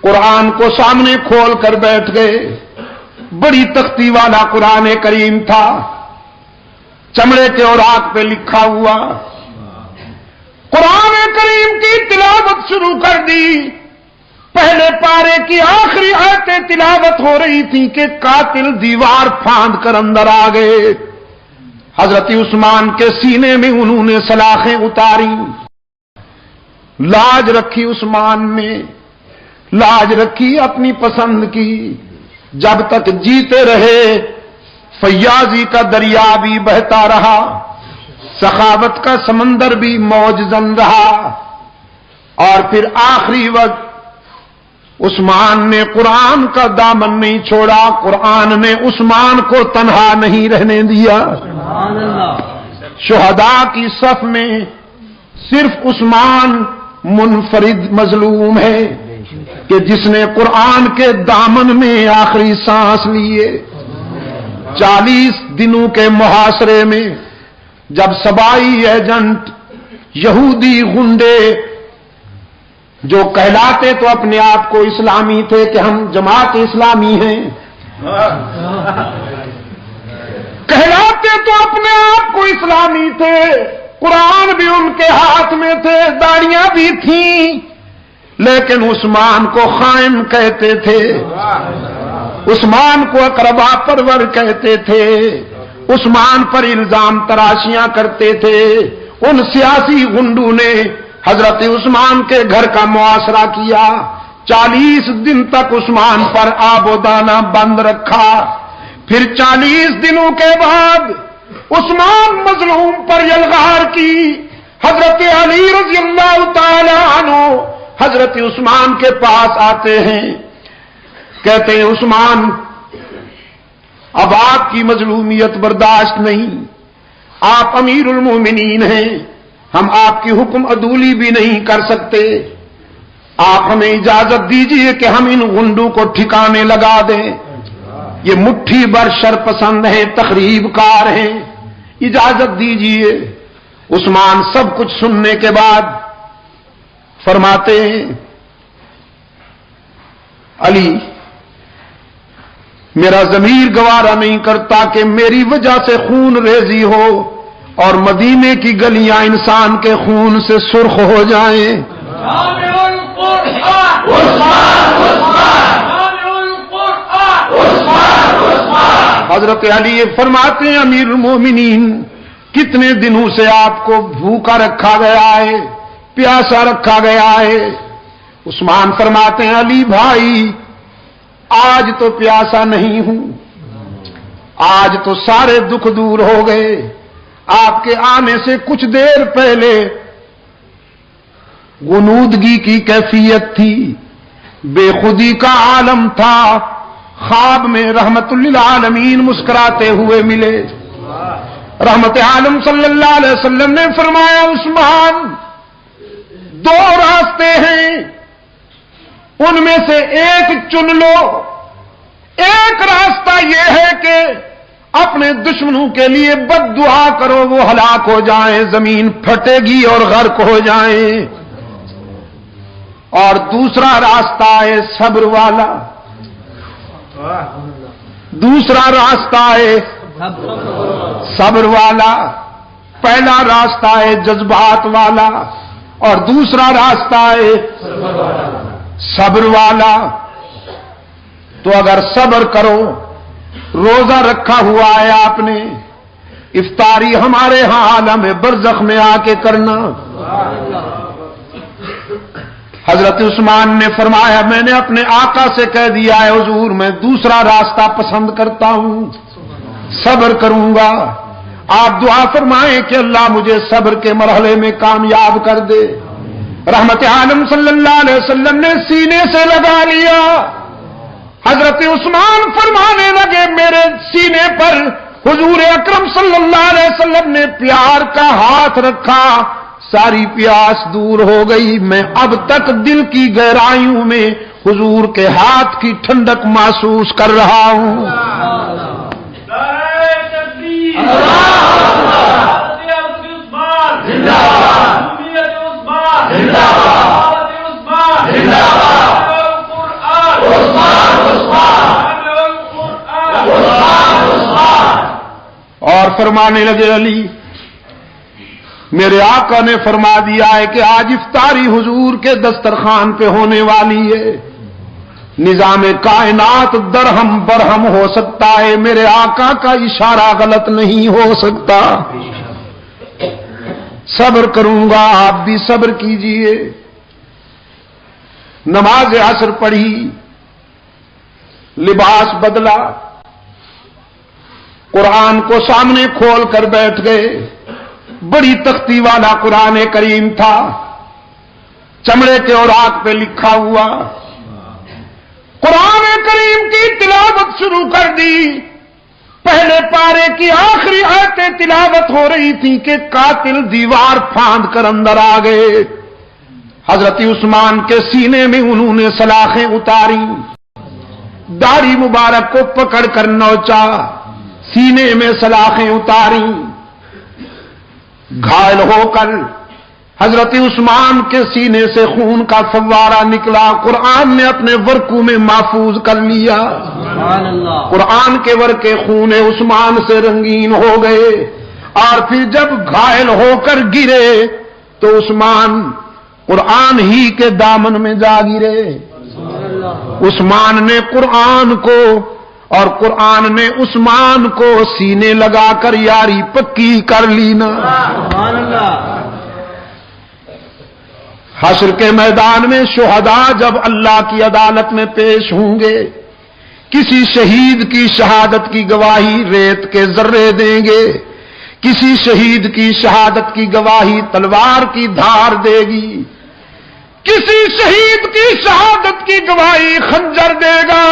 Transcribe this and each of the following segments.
قرآن کو سامنے کھول کر بیٹھ گئے. بڑی تختی والا قرآن کریم تھا، چمڑے کے اوراق پہ لکھا ہوا. قرآن کریم کی تلاوت شروع کر دی. پہلے پارے کی آخری آیتیں تلاوت ہو رہی تھی کہ قاتل دیوار پھاند کر اندر آ گئے. حضرت عثمان کے سینے میں انہوں نے سلاخیں اتاری. لاج رکھی عثمان نے، لاج رکھی اپنی پسند کی. جب تک جیتے رہے فیاضی کا دریا بھی بہتا رہا، سخاوت کا سمندر بھی موج زن رہا. اور پھر آخری وقت عثمان نے قرآن کا دامن نہیں چھوڑا. قرآن نے عثمان کو تنہا نہیں رہنے دیا. شہداء کی صف میں صرف عثمان منفرد مظلوم ہے کہ جس نے قرآن کے دامن میں آخری سانس لیے. 40 دنوں کے محاصرے میں جب سبائی ایجنٹ یہودی گنڈے جو کہلاتے تو اپنے آپ کو اسلامی تھے کہ ہم جماعت اسلامی ہیں، کہلاتے تو اپنے آپ کو اسلامی تھے، قرآن بھی ان کے ہاتھ میں تھے، داڑیاں بھی تھیں، لیکن عثمان کو خائن کہتے تھے، عثمان کو اقربا پرور کہتے تھے، عثمان پر الزام تراشیاں کرتے تھے. ان سیاسی گنڈوں نے حضرت عثمان کے گھر کا محاصرہ کیا. 40 دن تک عثمان پر آب و دانہ بند رکھا. پھر 40 دنوں کے بعد عثمان مظلوم پر یلغار کی. حضرت علی رضی اللہ تعالی عنہ حضرت عثمان کے پاس آتے ہیں، کہتے ہیں عثمان اب آپ کی مظلومیت برداشت نہیں، آپ امیر المومنین ہیں، ہم آپ کی حکم عدولی بھی نہیں کر سکتے، آپ ہمیں اجازت دیجئے کہ ہم ان غنڈوں کو ٹھکانے لگا دیں. یہ مٹھی بر شرپسند ہیں، تخریب کار ہیں، اجازت دیجئے. عثمان سب کچھ سننے کے بعد فرماتے ہیں علی میرا ضمیر گوارا نہیں کرتا کہ میری وجہ سے خون ریزی ہو اور مدینے کی گلیاں انسان کے خون سے سرخ ہو جائیں. حضرت علی فرماتے ہیں امیر المومنین کتنے دنوں سے آپ کو بھوکا رکھا گیا ہے، پیاسا رکھا گیا ہے. عثمان فرماتے ہیں علی بھائی آج تو پیاسا نہیں ہوں، آج تو سارے دکھ دور ہو گئے. آپ کے آنے سے کچھ دیر پہلے غنودگی کی کیفیت تھی، بے خودی کا عالم تھا. خواب میں رحمت للعالمین مسکراتے ہوئے ملے. رحمت عالم صلی اللہ علیہ وسلم نے فرمایا عثمان 2 راستے ہیں، ان میں سے ایک چن لو. ایک راستہ یہ ہے کہ اپنے دشمنوں کے لیے بد دعا کرو، وہ ہلاک ہو جائیں، زمین پھٹے گی اور غرق ہو جائیں. اور دوسرا راستہ ہے صبر والا، دوسرا راستہ ہے صبر والا. پہلا راستہ ہے جذبات والا اور دوسرا راستہ ہے صبر والا. تو اگر صبر کرو، روزہ رکھا ہوا ہے آپ نے، افطاری ہمارے ہاں عالم برزخ میں آ کے کرنا. حضرت عثمان نے فرمایا میں نے اپنے آقا سے کہہ دیا ہے حضور میں دوسرا راستہ پسند کرتا ہوں، صبر کروں گا. آپ دعا فرمائیں کہ اللہ مجھے صبر کے مرحلے میں کامیاب کر دے. رحمت عالم صلی اللہ علیہ وسلم نے سینے سے لگا لیا. حضرت عثمان فرمانے لگے میرے سینے پر حضور اکرم صلی اللہ علیہ وسلم نے پیار کا ہاتھ رکھا، ساری پیاس دور ہو گئی. میں اب تک دل کی گہرائیوں میں حضور کے ہاتھ کی ٹھنڈک محسوس کر رہا ہوں. فرمانے لگے علی میرے آقا نے فرما دیا ہے کہ آج افطاری حضور کے دسترخوان پہ ہونے والی ہے، نظام کائنات درہم برہم ہو سکتا ہے، میرے آقا کا اشارہ غلط نہیں ہو سکتا۔ صبر کروں گا، آپ بھی صبر کیجئے۔ نماز عصر پڑھی، لباس بدلا، قرآن کو سامنے کھول کر بیٹھ گئے۔ بڑی تختی والا قرآن کریم تھا، چمڑے کے اوراق پہ لکھا ہوا، قرآن کریم کی تلاوت شروع کر دی۔ پہلے پارے کی آخری آیتیں تلاوت ہو رہی تھی کہ قاتل دیوار پھاند کر اندر آ گئے۔ حضرت عثمان کے سینے میں انہوں نے سلاخیں اتاری، داڑھی مبارک کو پکڑ کر نوچا، سینے میں سلاخیں اتاری، گھائل ہو کر حضرت عثمان کے سینے سے خون کا فوارہ نکلا، قرآن نے اپنے ورقوں میں محفوظ کر لیا۔ قرآن کے ورقے خون عثمان سے رنگین ہو گئے، اور پھر جب گھائل ہو کر گرے تو عثمان قرآن ہی کے دامن میں جا گرے۔ عثمان نے قرآن کو اور قرآن نے عثمان کو سینے لگا کر یاری پکی کر لی نا۔ حشر کے میدان میں شہداء جب اللہ کی عدالت میں پیش ہوں گے، کسی شہید کی شہادت کی گواہی ریت کے ذرے دیں گے، کسی شہید کی شہادت کی گواہی تلوار کی دھار دے گی، کسی شہید کی شہادت کی گواہی خنجر دے گا،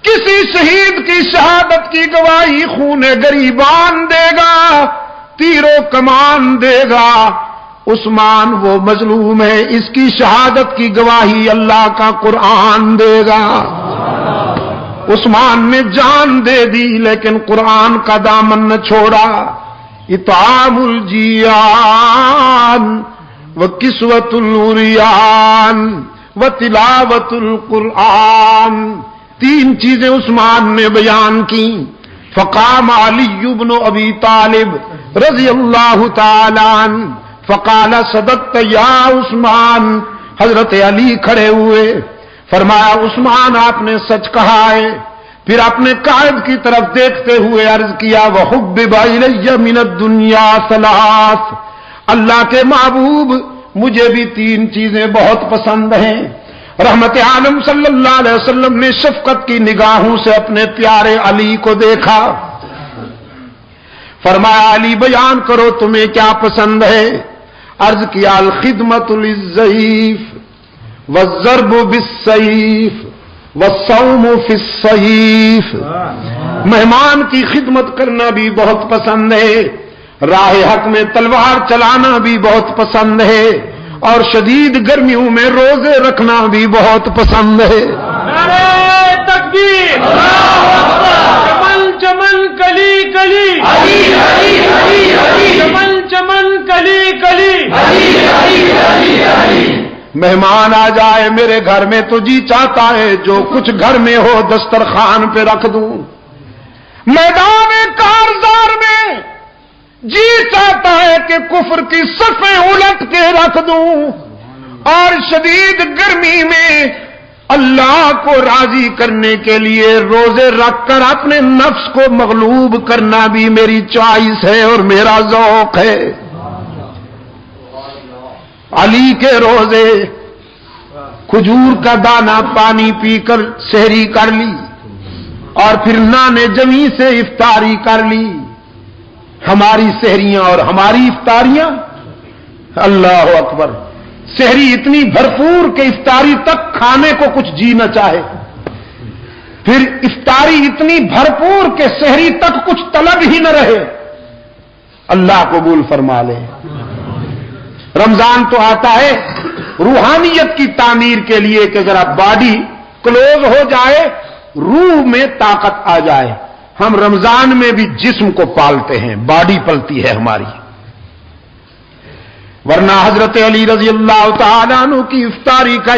کسی شہید کی شہادت کی گواہی خون گریبان دے گا، تیر و کمان دے گا۔ عثمان وہ مظلوم ہے، اس کی شہادت کی گواہی اللہ کا قرآن دے گا۔ عثمان نے جان دے دی لیکن قرآن کا دامن نہ چھوڑا۔ اطعام الجیان وکسوۃ العریان وتلاوۃ القرآن، تین چیزیں عثمان نے بیان کی۔ فقام علی بن ابی طالب رضی اللہ تعالی عنہ فقال صدقت یا عثمان، حضرت علی کھڑے ہوئے، فرمایا عثمان آپ نے سچ کہا ہے۔ پھر اپنے قائد کی طرف دیکھتے ہوئے عرض کیا وحبب الی من الدنیا ثلاث، اللہ کے محبوب مجھے بھی تین چیزیں بہت پسند ہیں۔ رحمت عالم صلی اللہ علیہ وسلم نے شفقت کی نگاہوں سے اپنے پیارے علی کو دیکھا، فرمایا علی بیان کرو تمہیں کیا پسند ہے؟ عرض کیا الخدمت للضعیف والضرب بالسیف والصوم فی الصیف، مہمان کی خدمت کرنا بھی بہت پسند ہے، راہ حق میں تلوار چلانا بھی بہت پسند ہے، اور شدید گرمیوں میں روزے رکھنا بھی بہت پسند ہے۔ نعرہ تکبیر، چمن چمن کلی کلی، چمن چمن کلی کلی، مہمان آ جائے میرے گھر میں تو جی چاہتا ہے جو کچھ گھر میں ہو دسترخوان پہ رکھ دوں، میدان کارزار میں جی چاہتا ہے کہ کفر کی صفیں الٹ کے رکھ دوں، اور شدید گرمی میں اللہ کو راضی کرنے کے لیے روزے رکھ کر اپنے نفس کو مغلوب کرنا بھی میری چوائس ہے اور میرا ذوق ہے۔ علی کے روزے کھجور کا دانہ پانی پی کر سحری کر لی، اور پھر نان جمی سے افطاری کر لی۔ ہماری سحریاں اور ہماری افطاریاں، اللہ اکبر، سحری اتنی بھرپور کہ افطاری تک کھانے کو کچھ جی نہ چاہے، پھر افطاری اتنی بھرپور کہ سحری تک کچھ طلب ہی نہ رہے۔ اللہ قبول فرما لے۔ رمضان تو آتا ہے روحانیت کی تعمیر کے لیے کہ ذرا باڈی کلوز ہو جائے، روح میں طاقت آ جائے۔ ہم رمضان میں بھی جسم کو پالتے ہیں، باڈی پلتی ہے ہماری، ورنہ حضرت علی رضی اللہ تعالیٰ عنہ کی افطاری کا